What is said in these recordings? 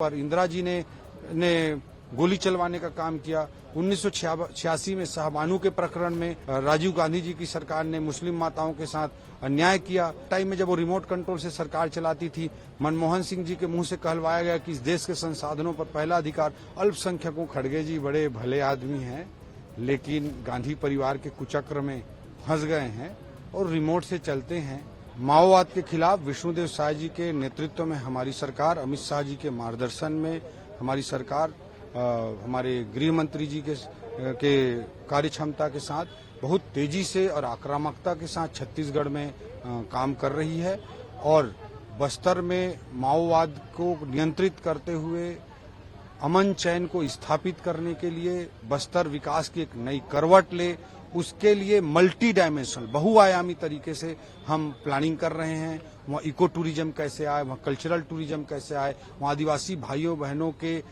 पर इंदिरा जी ने गोली चलवाने का काम किया। 1986 में शाहबानू के प्रकरण में राजीव गांधी जी की सरकार ने मुस्लिम माताओं के साथ अन्याय किया। टाइम में जब वो रिमोट कंट्रोल से सरकार चलाती थी, मनमोहन सिंह जी के मुंह से कहलवाया गया कि इस देश के संसाधनों पर पहला अधिकार अल्पसंख्यकों। खड़गे जी बड़े भले आदमी हैं, लेकिन गांधी परिवार के कुचक्र में फंस गए हैं और रिमोट से चलते हैं। माओवाद के खिलाफ विष्णुदेव साय जी के नेतृत्व में हमारी सरकार, अमित शाह जी के मार्गदर्शन में हमारी सरकार, हमारे गृह मंत्री जी के कार्य क्षमता के साथ बहुत तेजी से और आक्रामकता के साथ छत्तीसगढ़ में काम कर रही है और बस्तर में माओवाद को नियंत्रित करते हुए अमन चैन को स्थापित करने के लिए बस्तर विकास की एक नई करवट ले, उसके लिए मल्टी डायमेंशनल बहुआयामी तरीके से हम प्लानिंग कर रहे हैं। वहाँ इको टूरिज्म कैसे आए, वहाँ कल्चरल टूरिज्म कैसे आए, वहाँ आदिवासी भाइयों बहनों के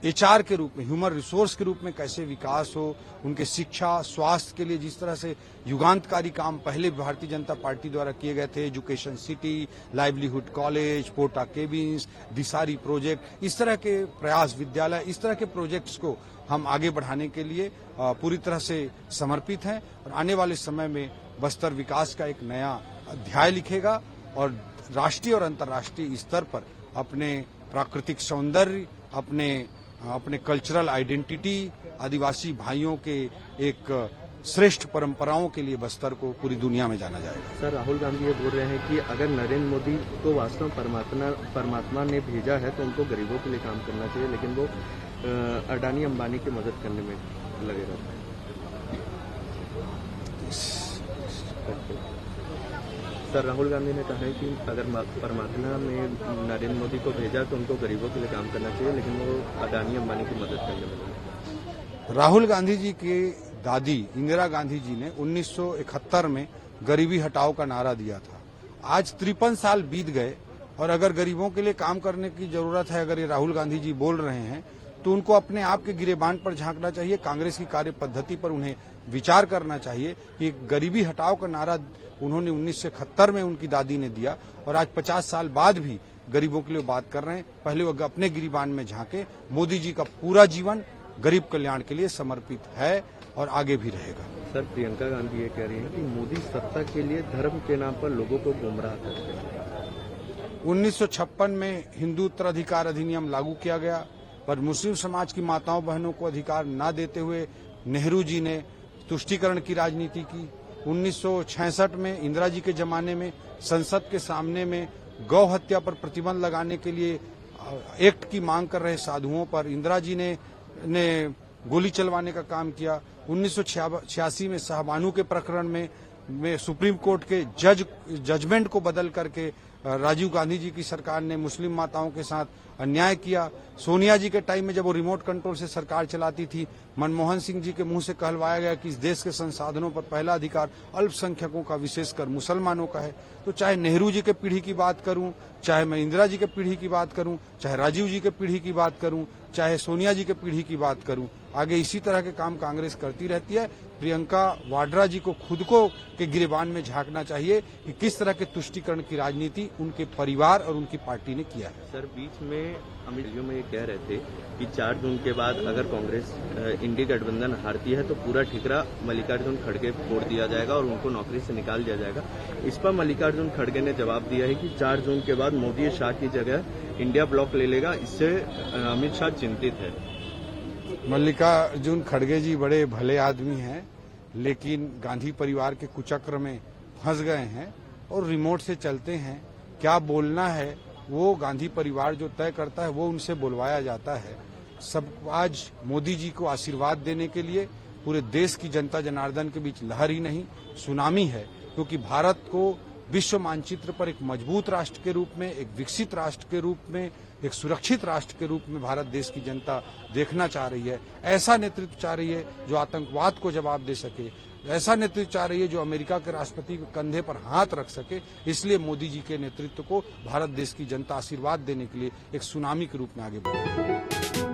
एचआर के रूप में, ह्यूमन रिसोर्स के रूप में कैसे विकास हो, उनके शिक्षा स्वास्थ्य के लिए जिस तरह से युगांतकारी काम पहले भारतीय जनता पार्टी द्वारा किए गए थे, एजुकेशन सिटी, लाइवलीहुड कॉलेज, पोटा केबिन्स, दिसारी प्रोजेक्ट, इस तरह के प्रयास, विद्यालय, इस तरह के प्रोजेक्ट्स को हम आगे बढ़ाने के लिए पूरी तरह से समर्पित हैं और आने वाले समय में बस्तर विकास का एक नया अध्याय लिखेगा और राष्ट्रीय और अंतर्राष्ट्रीय स्तर पर अपने प्राकृतिक सौंदर्य, अपने कल्चरल आइडेंटिटी, आदिवासी भाइयों के एक श्रेष्ठ परंपराओं के लिए बस्तर को पूरी दुनिया में जाना जाएगा। सर, राहुल गांधी ये बोल रहे हैं कि अगर नरेंद्र मोदी को वास्तव परमात्मा ने भेजा है तो उनको गरीबों के लिए काम करना चाहिए, लेकिन वो अडानी अंबानी की मदद करने में लगे रहते हैं। सर, राहुल गांधी ने कहा है कि अगर परमात्मा ने नरेंद्र मोदी को भेजा तो उनको गरीबों के लिए काम करना चाहिए, लेकिन वो अडानी अंबानी की मदद करने में लगे। राहुल गांधी जी की दादी इंदिरा गांधी जी ने 1971 में गरीबी हटाओ का नारा दिया था। आज 53 साल बीत गए और अगर गरीबों के लिए काम करने की जरूरत है, अगर ये राहुल गांधी जी बोल रहे हैं तो उनको अपने आप के गिरेबान पर झांकना चाहिए। कांग्रेस की कार्य पद्धति पर उन्हें विचार करना चाहिए कि गरीबी हटाओ का नारा उन्होंने 1971 में उनकी दादी ने दिया और आज 50 साल बाद भी गरीबों के लिए बात कर रहे हैं। पहले वो अपने गिरेबान में झांके। मोदी जी का पूरा जीवन गरीब कल्याण के लिए समर्पित है और आगे भी रहेगा। सर, प्रियंका गांधी ये कह रही हैं कि मोदी सत्ता के लिए धर्म के नाम पर लोगों को गुमराह करते हैं। 1956 में हिंदू उत्तराधिकार अधिनियम लागू किया गया, पर मुस्लिम समाज की माताओं बहनों को अधिकार न देते हुए नेहरू जी ने तुष्टीकरण की राजनीति की। 1966 में इंदिरा जी के जमाने में संसद के सामने में गौ हत्या पर प्रतिबंध लगाने के लिए एक्ट की मांग कर रहे साधुओं पर इंदिरा जी ने गोली चलवाने का काम किया। 1986 में शाहबानू के प्रकरण में सुप्रीम कोर्ट के जजमेंट को बदल करके राजीव गांधी जी की सरकार ने मुस्लिम माताओं के साथ अन्याय किया। सोनिया जी के टाइम में जब वो रिमोट कंट्रोल से सरकार चलाती थी, मनमोहन सिंह जी के मुंह से कहलवाया गया कि इस देश के संसाधनों पर पहला अधिकार अल्पसंख्यकों का, विशेषकर मुसलमानों का है। तो चाहे नेहरू जी के पीढ़ी की बात करूं, चाहे मैं इंदिरा जी के पीढ़ी की बात करूं, चाहे राजीव जी के पीढ़ी की बात करूं, चाहे सोनिया जी के पीढ़ी की बात करूं, आगे इसी तरह के काम कांग्रेस करती रहती है। प्रियंका वाड्रा जी को खुद को के गिरेबान में झांकना चाहिए कि किस तरह के तुष्टीकरण की राजनीति उनके परिवार और उनकी पार्टी ने किया है। सर, बीच में अमित जी में ये कह रहे थे कि 4 जून के बाद अगर कांग्रेस इंडी गठबंधन हारती है तो पूरा ठिकरा मल्लिकार्जुन खड़गे फोड़ दिया जाएगा और उनको नौकरी से निकाल दिया जाएगा। इस पर मल्लिकार्जुन खड़गे ने जवाब दिया है कि 4 जून के बाद मोदी शाह की जगह इंडिया ब्लॉक ले लेगा। इससे अमित शाह चिंतित है। मल्लिकार्जुन खड़गे जी बड़े भले आदमी हैं, लेकिन गांधी परिवार के कुचक्र में फंस गए हैं और रिमोट से चलते हैं। क्या बोलना है वो गांधी परिवार जो तय करता है, वो उनसे बुलवाया जाता है। सब आज मोदी जी को आशीर्वाद देने के लिए पूरे देश की जनता जनार्दन के बीच लहर ही नहीं, सुनामी है, क्योंकि भारत को विश्व मानचित्र पर एक मजबूत राष्ट्र के रूप में, एक विकसित राष्ट्र के रूप में, एक सुरक्षित राष्ट्र के रूप में भारत देश की जनता देखना चाह रही है। ऐसा नेतृत्व चाह रही है जो आतंकवाद को जवाब दे सके, ऐसा नेतृत्व चाह रही है जो अमेरिका के राष्ट्रपति के कंधे पर हाथ रख सके। इसलिए मोदी जी के नेतृत्व को भारत देश की जनता आशीर्वाद देने के लिए एक सुनामी के रूप में आगे बढ़ी।